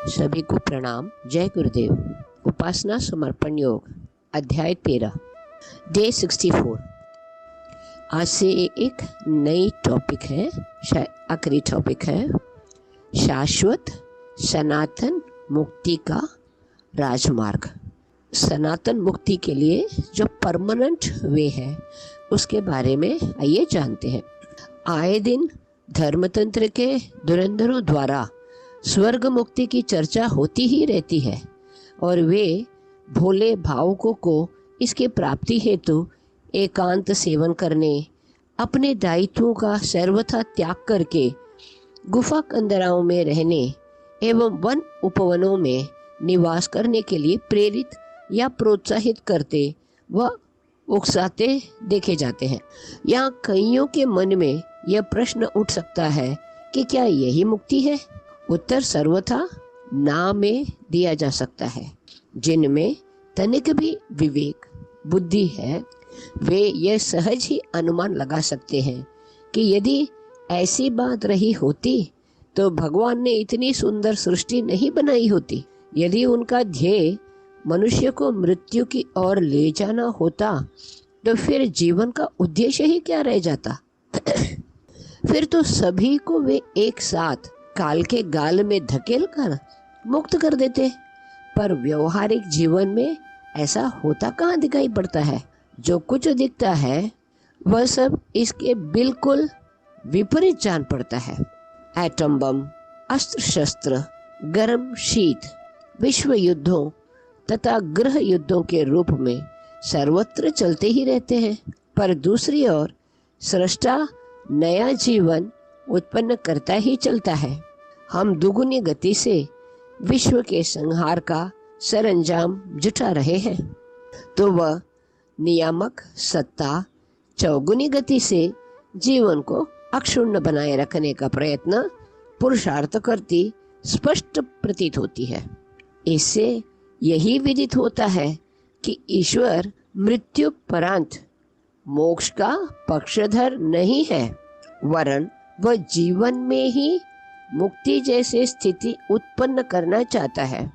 सभी को प्रणाम। जय गुरुदेव। उपासना समर्पण योग अध्याय 13 डे 64। आज से एक नई टॉपिक है, शायद आखिरी टॉपिक है, शाश्वत सनातन मुक्ति का राजमार्ग। सनातन मुक्ति के लिए जो परमानेंट वे है उसके बारे में आइए जानते हैं। आए दिन धर्मतंत्र के धुरंधरों द्वारा स्वर्ग मुक्ति की चर्चा होती ही रहती है और वे भोले भावुकों को इसकी प्राप्ति हेतु एकांत सेवन करने, अपने दायित्वों का सर्वथा त्याग करके गुफा कंदराओं में रहने एवं वन उपवनों में निवास करने के लिए प्रेरित या प्रोत्साहित करते व उकसाते देखे जाते हैं। यहाँ कईयों के मन में यह प्रश्न उठ सकता है कि क्या यही मुक्ति है? उत्तर सर्वथा ना में दिया जा सकता है। जिनमें तनिक भी विवेक बुद्धि है वे यह सहज ही अनुमान लगा सकते हैं कि यदि ऐसी बात रही होती तो भगवान ने इतनी सुंदर सृष्टि नहीं बनाई होती। यदि उनका ध्येय मनुष्य को मृत्यु की ओर ले जाना होता तो फिर जीवन का उद्देश्य ही क्या रह जाता? फिर तो सभी को वे एक साथ काल के गाल में धकेल कर मुक्त कर देते। पर व्यवहारिक जीवन में ऐसा होता कहाँ दिखाई पड़ता है। जो कुछ दिखता है वह सब इसके बिल्कुल विपरीत जान पड़ता है। एटम बम, अस्त्र शस्त्र, गर्म शीत, विश्व युद्धों तथा गृह युद्धों के रूप में सर्वत्र चलते ही रहते हैं। पर दूसरी ओर सृष्टा नया जीवन उत्पन्न करता ही चलता है। हम दुगुनी गति से विश्व के संहार का सरंजाम जुटा रहे हैं तो वह नियामक सत्ता चौगुनी गति से जीवन को अक्षुण्ण बनाए रखने का प्रयत्न पुरुषार्थ करती स्पष्ट प्रतीत होती है। इससे यही विदित होता है कि ईश्वर मृत्यु परांत मोक्ष का पक्षधर नहीं है, वरन वह जीवन में ही मुक्ति जैसी स्थिति उत्पन्न करना चाहता है।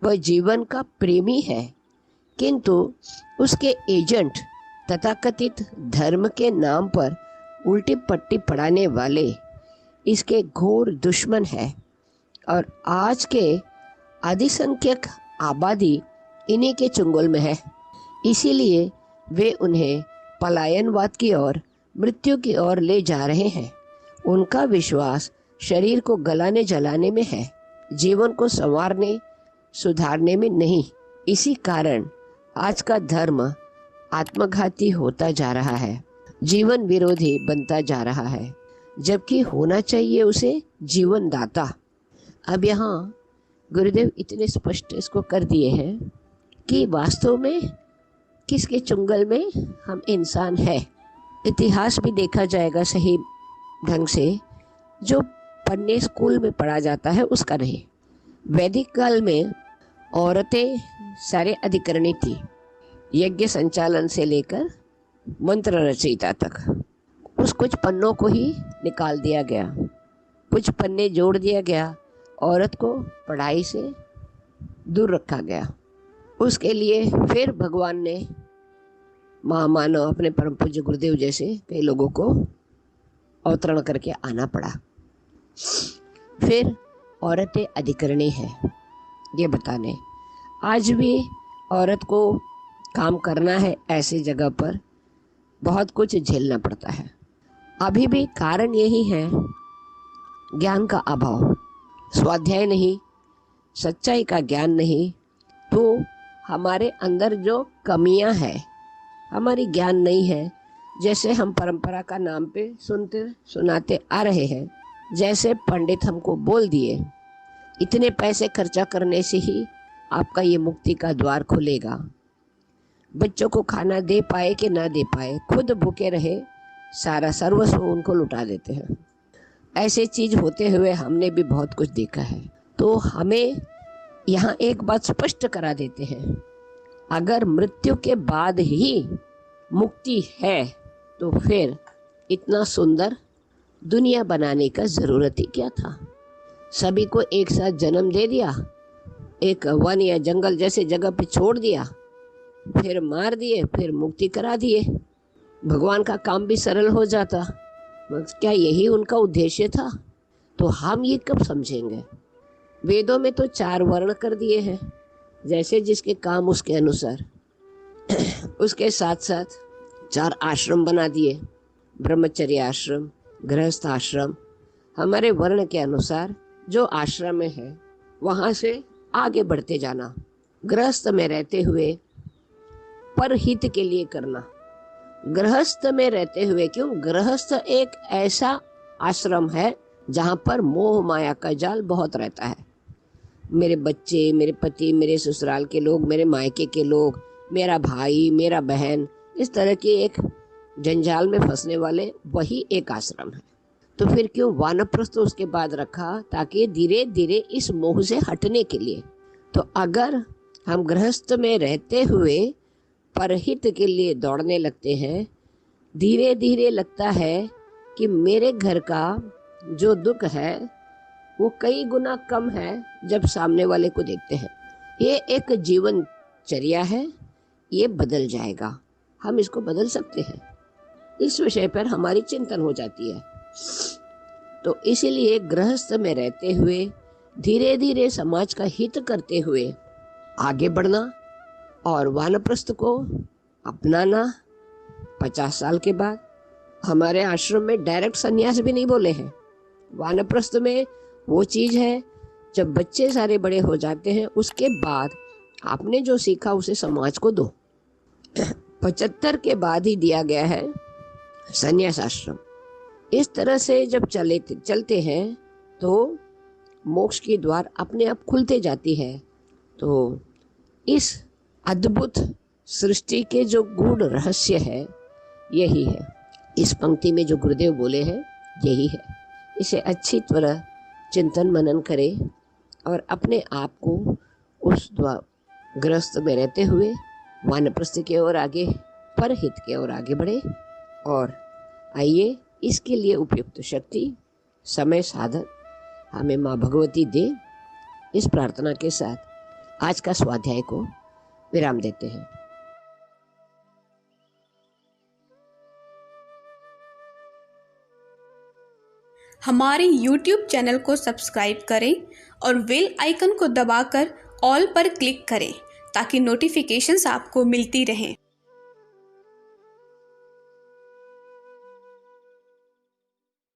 वह जीवन का प्रेमी है, किंतु उसके एजेंट तथाकथित धर्म के नाम पर उल्टी पट्टी पढ़ाने वाले इसके घोर दुश्मन है और आज के अधिसंख्यक आबादी इन्हीं के चुंगल में है। इसीलिए वे उन्हें पलायनवाद की ओर, मृत्यु की ओर ले जा रहे हैं। उनका विश्वास शरीर को गलाने जलाने में है, जीवन को संवारने सुधारने में नहीं। इसी कारण आज का धर्म आत्मघाती होता जा रहा है, जीवन विरोधी बनता जा रहा है, जबकि होना चाहिए उसे जीवन दाता। अब यहाँ गुरुदेव इतने स्पष्ट इसको कर दिए हैं कि वास्तव में किसके चुंगल में हम इंसान है। इतिहास भी देखा जाएगा सही ढंग से, जो पढ़ने स्कूल में पढ़ा जाता है उसका नहीं। वैदिक काल में औरतें सारे अधिकरणी थी, यज्ञ संचालन से लेकर मंत्र रचयिता तक। उस कुछ पन्नों को ही निकाल दिया गया, कुछ पन्ने जोड़ दिया गया, औरत को पढ़ाई से दूर रखा गया। उसके लिए फिर भगवान ने महामानव अपने परम पूज्य गुरुदेव जैसे कई लोगों को अवतरण करके आना पड़ा। फिर औरतें अधिकरणी हैं ये बताने। आज भी औरत को काम करना है, ऐसी जगह पर बहुत कुछ झेलना पड़ता है। अभी भी कारण यही है, ज्ञान का अभाव, स्वाध्याय नहीं, सच्चाई का ज्ञान नहीं। तो हमारे अंदर जो कमियां हैं, हमारी ज्ञान नहीं है। जैसे हम परंपरा का नाम पे सुनते सुनाते आ रहे हैं, जैसे पंडित हमको बोल दिए इतने पैसे खर्चा करने से ही आपका ये मुक्ति का द्वार खुलेगा। बच्चों को खाना दे पाए कि ना दे पाए, खुद भूखे रहे, सारा सर्वस्व उनको लुटा देते हैं। ऐसे चीज होते हुए हमने भी बहुत कुछ देखा है। तो हमें यहाँ एक बात स्पष्ट करा देते हैं, अगर मृत्यु के बाद ही मुक्ति है तो फिर इतना सुंदर दुनिया बनाने का ज़रूरत ही क्या था। सभी को एक साथ जन्म दे दिया, एक वन या जंगल जैसे जगह पे छोड़ दिया, फिर मार दिए, फिर मुक्ति करा दिए, भगवान का काम भी सरल हो जाता। क्या यही उनका उद्देश्य था? तो हम ये कब समझेंगे? वेदों में तो 4 वर्ण कर दिए हैं, जैसे जिसके काम उसके अनुसार। उसके साथ साथ 4 आश्रम बना दिए, ब्रह्मचर्य आश्रम, गृहस्थ आश्रम। हमारे वर्ण के अनुसार जो आश्रम में है वहाँ से आगे बढ़ते जाना, गृहस्थ में रहते हुए परहित के लिए करना। गृहस्थ में रहते हुए क्यों? गृहस्थ एक ऐसा आश्रम है जहाँ पर मोह माया का जाल बहुत रहता है। मेरे बच्चे, मेरे पति, मेरे ससुराल के लोग, मेरे मायके के लोग, मेरा भाई, मेरा बहन, इस तरह के एक जंजाल में फंसने वाले वही एक आश्रम है। तो फिर क्यों वानप्रस्थ उसके बाद रखा? ताकि धीरे धीरे इस मोह से हटने के लिए। तो अगर हम गृहस्थ में रहते हुए परहित के लिए दौड़ने लगते हैं, धीरे धीरे लगता है कि मेरे घर का जो दुख है वो कई गुना कम है जब सामने वाले को देखते हैं। ये एक जीवनचर्या है, ये बदल जाएगा, हम इसको बदल सकते हैं। इस विषय पर हमारी चिंतन हो जाती है। तो इसीलिए गृहस्थ में रहते हुए धीरे धीरे समाज का हित करते हुए आगे बढ़ना और वानप्रस्थ को अपनाना। 50 साल के बाद हमारे आश्रम में डायरेक्ट संन्यास भी नहीं बोले हैं। वानप्रस्थ में वो चीज है जब बच्चे सारे बड़े हो जाते हैं उसके बाद आपने जो सीखा उसे समाज को दो। 75 के बाद ही दिया गया है संन्यास आश्रम। इस तरह से जब चलते हैं तो मोक्ष की द्वार अपने आप खुलते जाती है। तो इस अद्भुत सृष्टि के जो गूढ़ रहस्य है यही है। इस पंक्ति में जो गुरुदेव बोले हैं यही है। इसे अच्छी तरह चिंतन मनन करें और अपने आप को उस गृहस्थ में रहते हुए वानप्रस्थ की ओर आगे, परहित की ओर आगे बढ़े। और आइए इसके लिए उपयुक्त शक्ति, समय, साधन हमें माँ भगवती दे। इस प्रार्थना के साथ आज का स्वाध्याय को विराम देते हैं। हमारे YouTube चैनल को सब्सक्राइब करें और बेल आइकन को दबाकर ऑल पर क्लिक करें ताकि नोटिफिकेशंस आपको मिलती रहें।